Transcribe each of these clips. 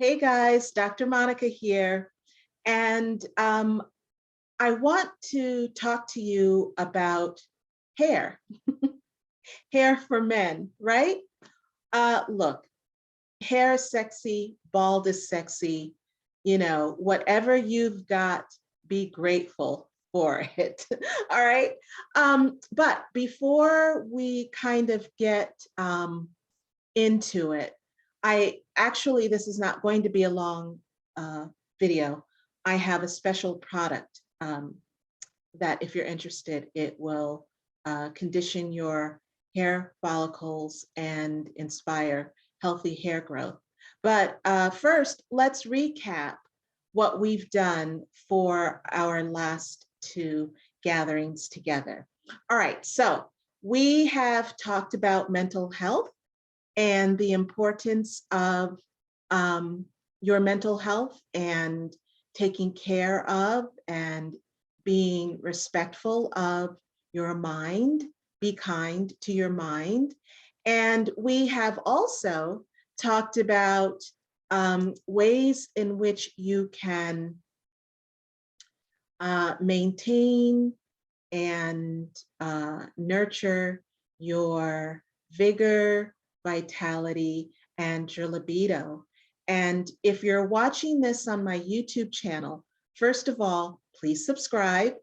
Hey guys, Dr. Monica here, and I want to talk to you about hair, hair for men, right? Look, hair is sexy, bald is sexy, whatever you've got, be grateful for it, all right? But before we kind of get into it, this is not going to be a long uh, video. I have a special product that if you're interested, it will condition your hair follicles and inspire healthy hair growth. But first, let's recap what we've done for our last two gatherings together. All right, so we have talked about mental health and the importance of your mental health and taking care of and being respectful of your mind. Be kind to your mind. And we have also talked about ways in which you can maintain and nurture your vigor, vitality, and your libido. And if you're watching this on my YouTube channel, first of all, please subscribe,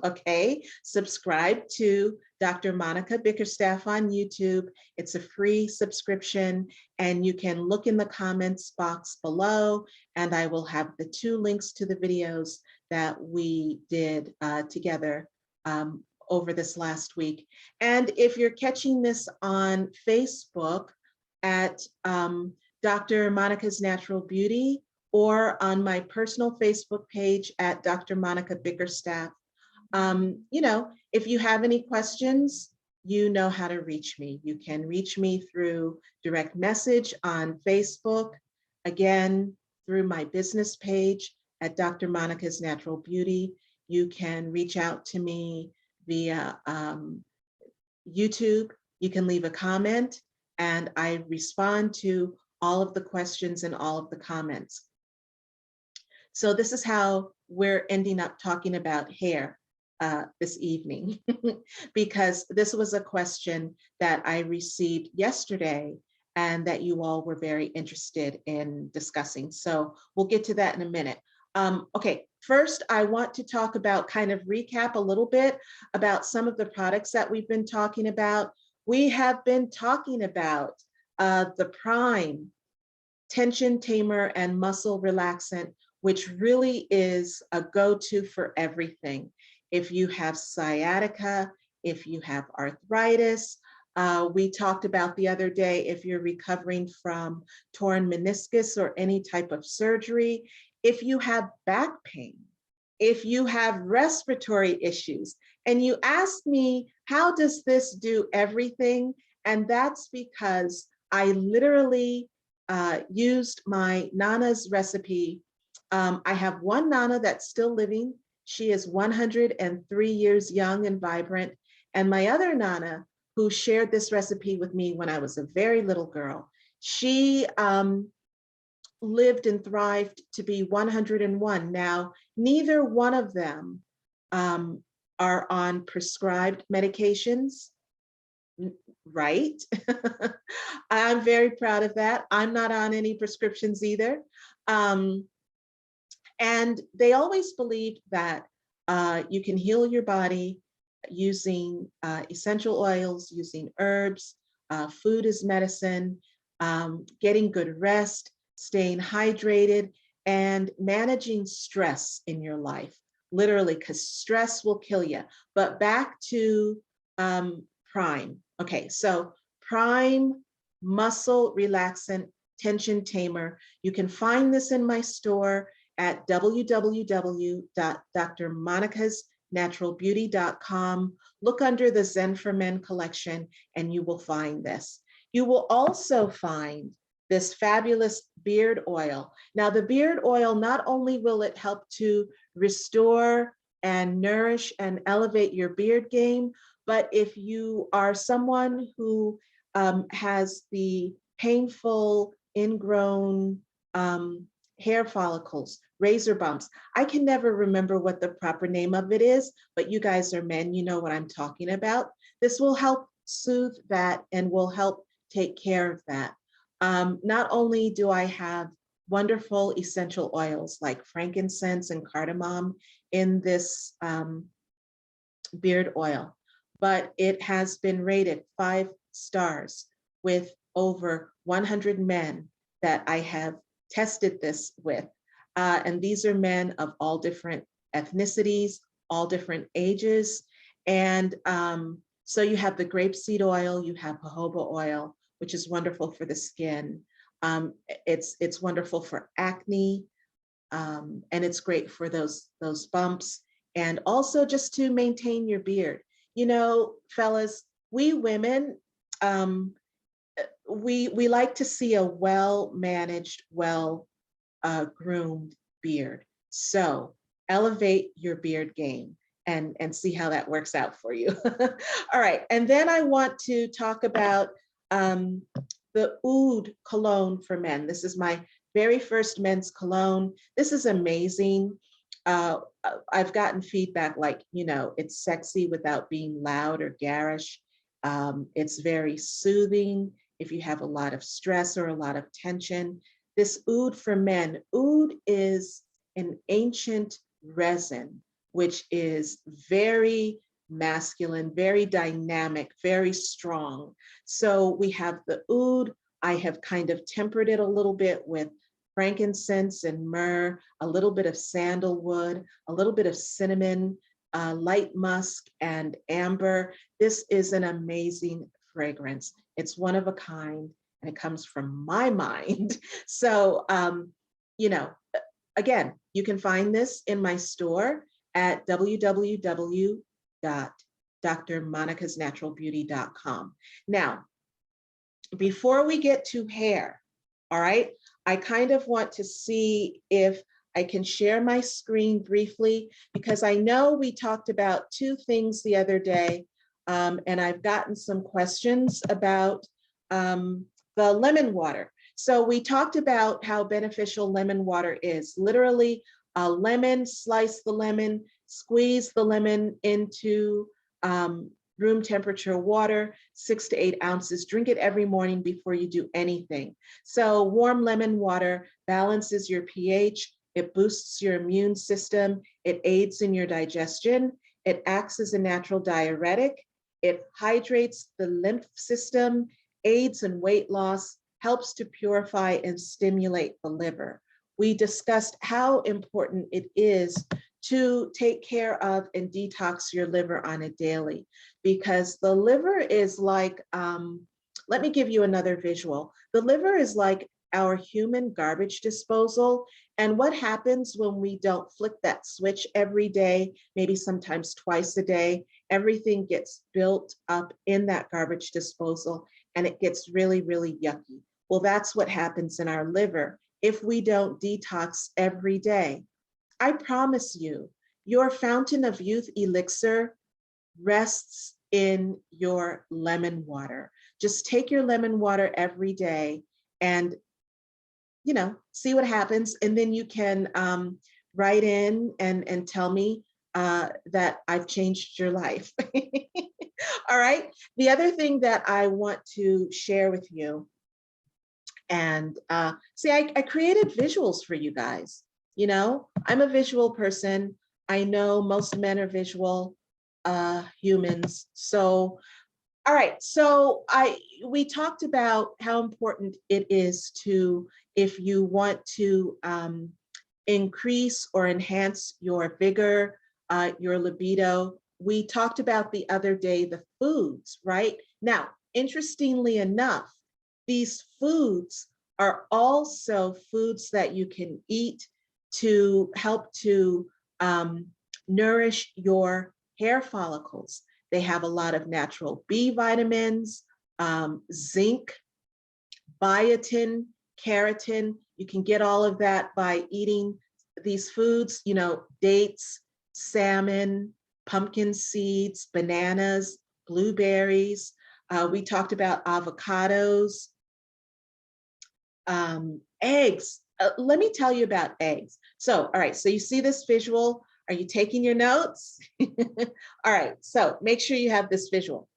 okay? Subscribe to Dr. Monica Bickerstaff on YouTube. It's a free subscription, and you can look in the comments box below, and I will have the two links to the videos that we did together over this last week. And if you're catching this on Facebook at Dr. Monica's Natural Beauty, or on my personal Facebook page at Dr. Monica Bickerstaff, if you have any questions, you know how to reach me. You can reach me through direct message on Facebook, again, through my business page at Dr. Monica's Natural Beauty. You can reach out to me via YouTube. You can leave a comment, and I respond to all of the questions and all of the comments. So this is how we're ending up talking about hair this evening, because this was a question that I received yesterday and that you all were very interested in discussing. So we'll get to that in a minute. Okay, first I want to talk about, kind of recap a little bit about some of the products that we've been talking about. We have been talking about the Prime Tension Tamer and Muscle Relaxant, which really is a go-to for everything. If you have sciatica, if you have arthritis, we talked about the other day, if you're recovering from torn meniscus or any type of surgery, if you have back pain, if you have respiratory issues, and you ask me, how does this do everything? And that's because I literally used my Nana's recipe. I have one Nana that's still living. She is 103 years young and vibrant. And my other Nana, who shared this recipe with me when I was a very little girl, she lived and thrived to be 101. Now, neither one of them are on prescribed medications, right? I'm very proud of that. I'm not on any prescriptions either. And they always believed that you can heal your body using essential oils, using herbs, food is medicine, getting good rest, staying hydrated, and managing stress in your life, literally, because stress will kill you. But back to Prime. Okay, so Prime Muscle Relaxant Tension Tamer. You can find this in my store at www.drmonicasnaturalbeauty.com. Look under the Zen for Men collection and you will find this. You will also find this fabulous beard oil. Now, the beard oil, not only will it help to restore and nourish and elevate your beard game, but if you are someone who has the painful ingrown hair follicles, razor bumps. I can never remember what the proper name of it is, but you guys are men, you know what I'm talking about. This will help soothe that and will help take care of that. Not only do I have wonderful essential oils like frankincense and cardamom in this beard oil, but it has been rated 5 stars with over 100 men that I have tested this with. And these are men of all different ethnicities, all different ages. And so you have the grapeseed oil, you have jojoba oil, which is wonderful for the skin. It's wonderful for acne, and it's great for those bumps, and also just to maintain your beard. You know, fellas, we women, we like to see a well-managed, groomed beard. So elevate your beard game and see how that works out for you. All right, and then I want to talk about the Oud cologne for men. This is my very first men's cologne. This is amazing. I've gotten feedback like, you know, it's sexy without being loud or garish. It's very soothing if you have a lot of stress or a lot of tension. This oud for men, oud is an ancient resin, which is very masculine, very dynamic, very strong. So we have the oud. I have kind of tempered it a little bit with frankincense and myrrh, a little bit of sandalwood, a little bit of cinnamon, light musk, and amber. This is an amazing fragrance. It's one of a kind, and it comes from my mind. So, you know, again, you can find this in my store at www.drmonicasnaturalbeauty.com. Now, before we get to hair, all right, I kind of want to see if I can share my screen briefly, because I know we talked about 2 things the other day, and I've gotten some questions about the lemon water. So we talked about how beneficial lemon water is. Literally, a lemon, slice the lemon, squeeze the lemon into room temperature water, 6 to 8 ounces. Drink it every morning before you do anything. So warm lemon water balances your pH. It boosts your immune system. It aids in your digestion. It acts as a natural diuretic. It hydrates the lymph system, aids in weight loss, helps to purify and stimulate the liver. We discussed how important it is to take care of and detox your liver on a daily, because the liver is like, let me give you another visual. The liver is like our human garbage disposal. And what happens when we don't flick that switch every day, maybe sometimes twice a day? Everything gets built up in that garbage disposal, and it gets really, really yucky. Well, that's what happens in our liver if we don't detox every day. I promise you, your fountain of youth elixir rests in your lemon water. Just take your lemon water every day and, you know, see what happens. And then you can write in and tell me that I've changed your life. All right. The other thing that I want to share with you, and see, I created visuals for you guys. You know, I'm a visual person. I know most men are visual humans. So, all right. So we talked about how important it is to, if you want to increase or enhance your vigor, your libido. We talked about the other day the foods, right? Now, interestingly enough, these foods are also foods that you can eat to help to nourish your hair follicles. They have a lot of natural B vitamins, zinc, biotin, keratin. You can get all of that by eating these foods, you know, dates, salmon, pumpkin seeds, bananas, blueberries. We talked about avocados, eggs. let me tell you about eggs. So, all right, so you see this visual. Are you taking your notes? All right, so make sure you have this visual.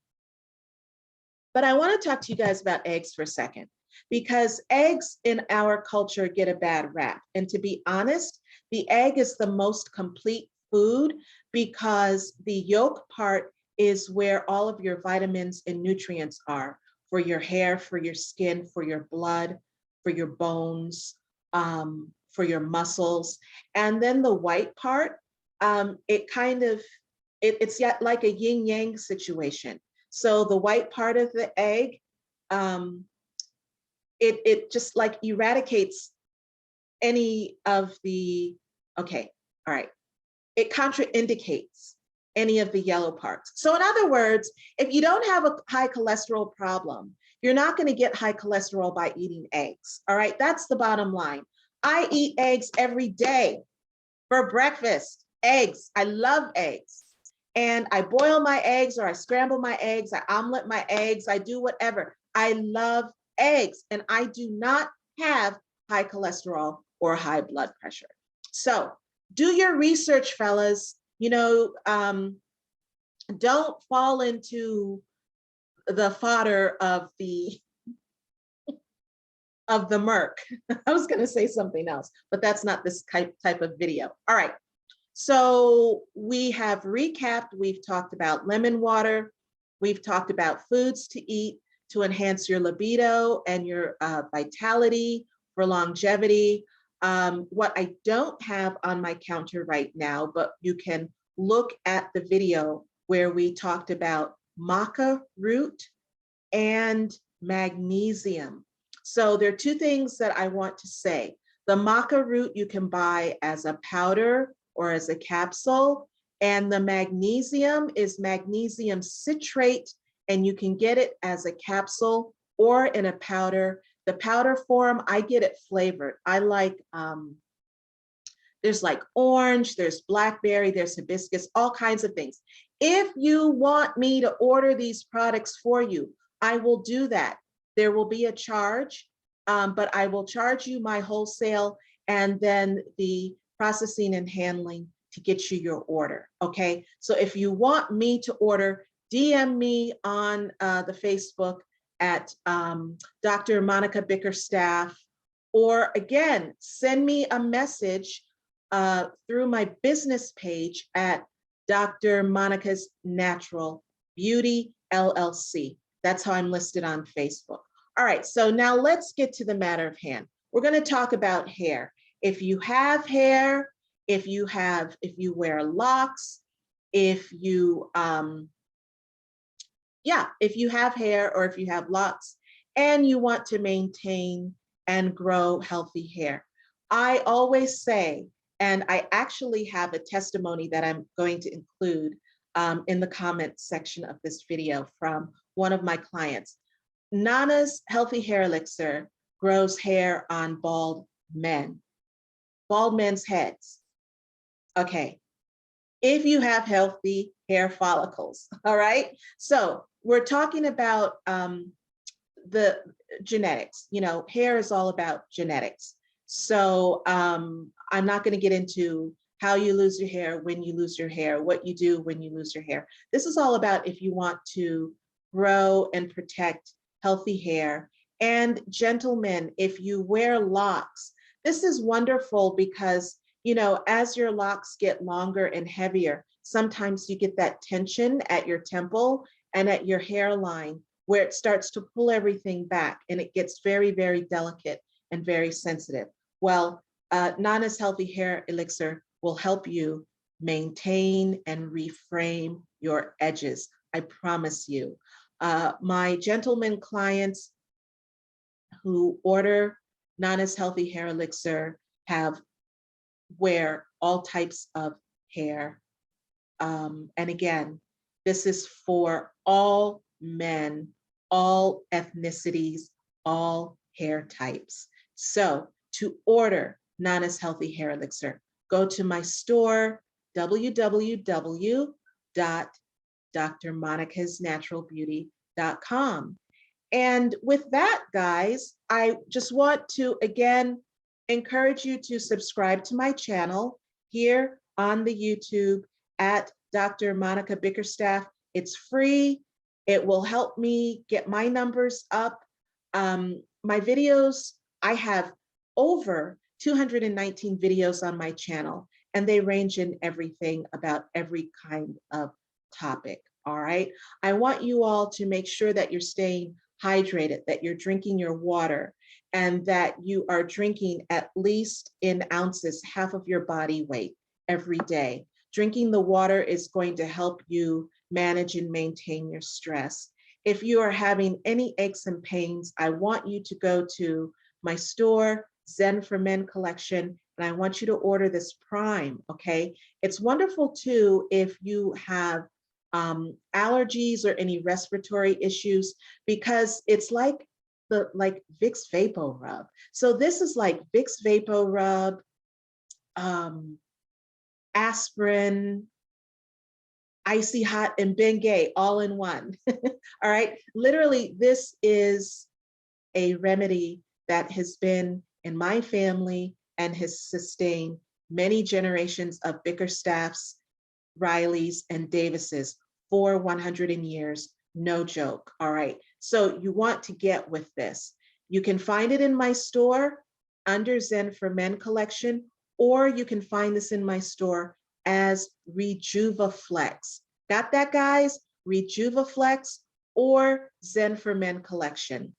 But I want to talk to you guys about eggs for a second, because eggs in our culture get a bad rap. And to be honest, the egg is the most complete food because the yolk part is where all of your vitamins and nutrients are for your hair, for your skin, for your blood, for your bones, for your muscles. And then the white part, it's yet like a yin yang situation. So the white part of the egg, it just like eradicates any of the, okay, all right. It contraindicates any of the yellow parts. So in other words, if you don't have a high cholesterol problem, you're not going to get high cholesterol by eating eggs. All right, that's the bottom line. I eat eggs every day for breakfast. Eggs, I love eggs. And I boil my eggs, or I scramble my eggs, I omelet my eggs, I do whatever. I love eggs, and I do not have high cholesterol or high blood pressure. So do your research, fellas. You know, don't fall into the fodder of the Merc. I was going to say something else, but that's not this type of video. All right. So we have recapped. We've talked about lemon water. We've talked about foods to eat to enhance your libido and your vitality for longevity. What I don't have on my counter right now, but you can look at the video where we talked about maca root and magnesium. So there are two things that I want to say. The maca root you can buy as a powder or as a capsule, and the magnesium is magnesium citrate, and you can get it as a capsule or in a powder. The powder form, I get it flavored. I like, there's like orange, there's blackberry, there's hibiscus, all kinds of things. If you want me to order these products for you, I will do that. There will be a charge, but I will charge you my wholesale and then the processing and handling to get you your order, okay? So if you want me to order, DM me on the Facebook at Dr. Monica Bickerstaff, or again, send me a message through my business page at Dr. Monica's Natural Beauty LLC. That's how I'm listed on Facebook. All right, so now let's get to the matter of hand. We're going to talk about hair. If you have hair, if you wear locks, if you have hair or if you have locks and you want to maintain and grow healthy hair, I always say, and I actually have a testimony that I'm going to include in the comments section of this video from one of my clients. Nana's Healthy Hair Elixir grows hair on bald men's heads. Okay, if you have healthy hair follicles, all right? So we're talking about the genetics. You know, hair is all about genetics. So I'm not going to get into how you lose your hair, when you lose your hair, what you do when you lose your hair. This is all about if you want to grow and protect healthy hair. And gentlemen, if you wear locks, this is wonderful because, you know, as your locks get longer and heavier, sometimes you get that tension at your temple and at your hairline where it starts to pull everything back and it gets very, very delicate and very sensitive. Well, Nana's Healthy Hair Elixir will help you maintain and reframe your edges. I promise you. My gentleman clients who order Nana's Healthy Hair Elixir wear all types of hair. And again, this is for all men, all ethnicities, all hair types. So to order Nana's Healthy Hair Elixir, go to my store, www.drmonicasnaturalbeauty.com. And with that, guys, I just want to, again, encourage you to subscribe to my channel here on the YouTube at Dr. Monica Bickerstaff. It's free. It will help me get my numbers up. My videos, I have over 219 videos on my channel, and they range in everything about every kind of topic. All right. I want you all to make sure that you're staying hydrated, that you're drinking your water, and that you are drinking at least in ounces, half of your body weight every day. Drinking the water is going to help you manage and maintain your stress. If you are having any aches and pains, I want you to go to my store, Zen for Men collection, and I want you to order this Prime, okay? It's wonderful too if you have allergies or any respiratory issues, because it's like Vicks Vapo Rub. So this is like Vicks Vapo Rub, aspirin, icy hot, and Bengay all in one. All right, literally this is a remedy that has been in my family and has sustained many generations of Bickerstaffs, Rileys, and Davises for 100 years, no joke. All right, so you want to get with this. You can find it in my store under Zen for Men collection, or you can find this in my store as Rejuvaflex. Got that, guys? Rejuvaflex or Zen for Men collection.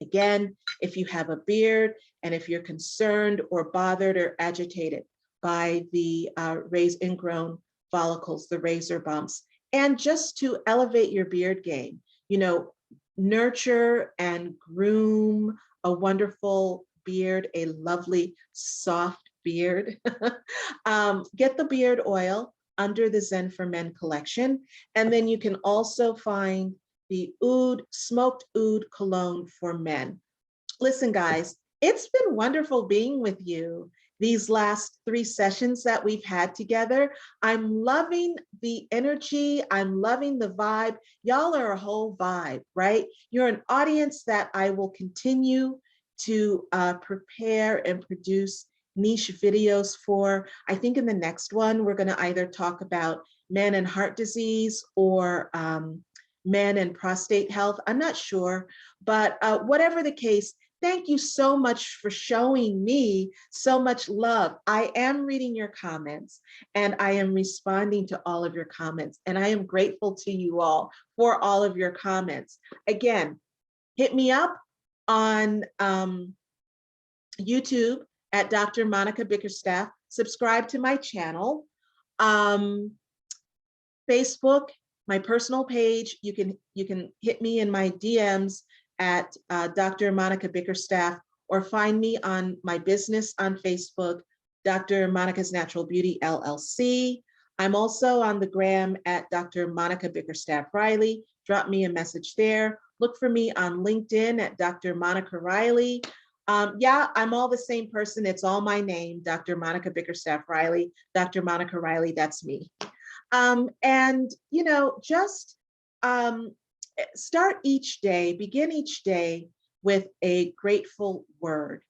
Again, if you have a beard and if you're concerned or bothered or agitated by the raised ingrown follicles, the razor bumps, and just to elevate your beard game, you know, nurture and groom a wonderful beard, a lovely soft beard. Get the beard oil under the Zen for Men collection. And then you can also find the oud, smoked oud cologne for men. Listen, guys, it's been wonderful being with you these last 3 sessions that we've had together. I'm loving the energy. I'm loving the vibe. Y'all are a whole vibe, right? You're an audience that I will continue to prepare and produce niche videos for. I think in the next one, we're going to either talk about men and heart disease or men and prostate health. I'm not sure, but whatever the case, thank you so much for showing me so much love. I am reading your comments and I am responding to all of your comments, and I am grateful to you all for all of your comments. Again, hit me up on YouTube at Dr. Monica Bickerstaff. Subscribe to my channel. Facebook, my personal page, you can hit me in my DMs at Dr. Monica Bickerstaff, or find me on my business on Facebook, Dr. Monica's Natural Beauty LLC. I'm also on the gram at Dr. Monica Bickerstaff Riley. Drop me a message there. Look for me on LinkedIn at Dr. Monica Riley. Yeah, I'm all the same person. It's all my name, Dr. Monica Bickerstaff Riley. Dr. Monica Riley, that's me. And, you know, just start each day, begin each day with a grateful word.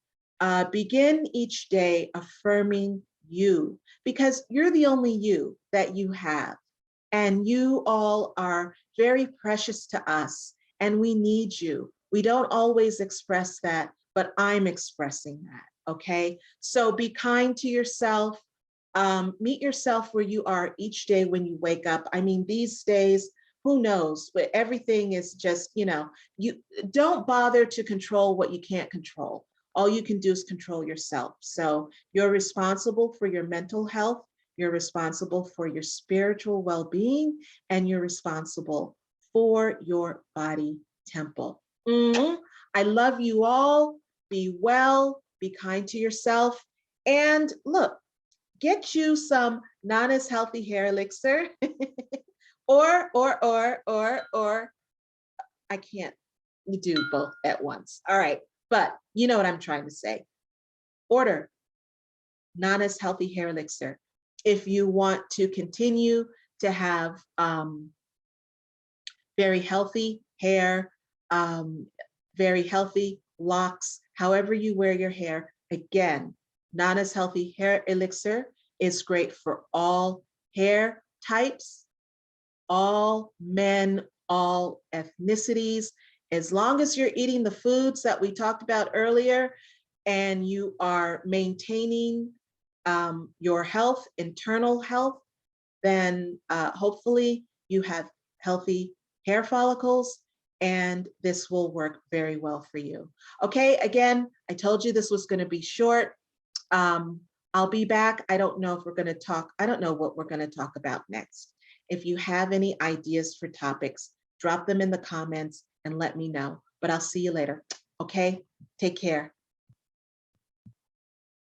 Begin each day affirming you, because you're the only you that you have. And you all are very precious to us, and we need you. We don't always express that, but I'm expressing that, okay? So be kind to yourself. Meet yourself where you are each day when you wake up. I mean, these days, who knows, but everything is just, you know, you don't bother to control what you can't control. All you can do is control yourself. So you're responsible for your mental health, you're responsible for your spiritual well-being, and you're responsible for your body temple. I love you all. Be well, be kind to yourself, and look, get you some Nana's Healthy Hair Elixir, or I can't do both at once. All right, but you know what I'm trying to say. Order Nana's Healthy Hair Elixir if you want to continue to have very healthy hair, very healthy locks, however you wear your hair. Again, Nana's Healthy Hair Elixir is great for all hair types, all men, all ethnicities. As long as you're eating the foods that we talked about earlier and you are maintaining your health, internal health, then hopefully you have healthy hair follicles and this will work very well for you. Okay, again, I told you this was going to be short. I'll be back. I don't know if we're going to talk, I don't know what we're going to talk about next. If you have any ideas for topics, drop them in the comments and let me know. But I'll see you later. Okay, take care.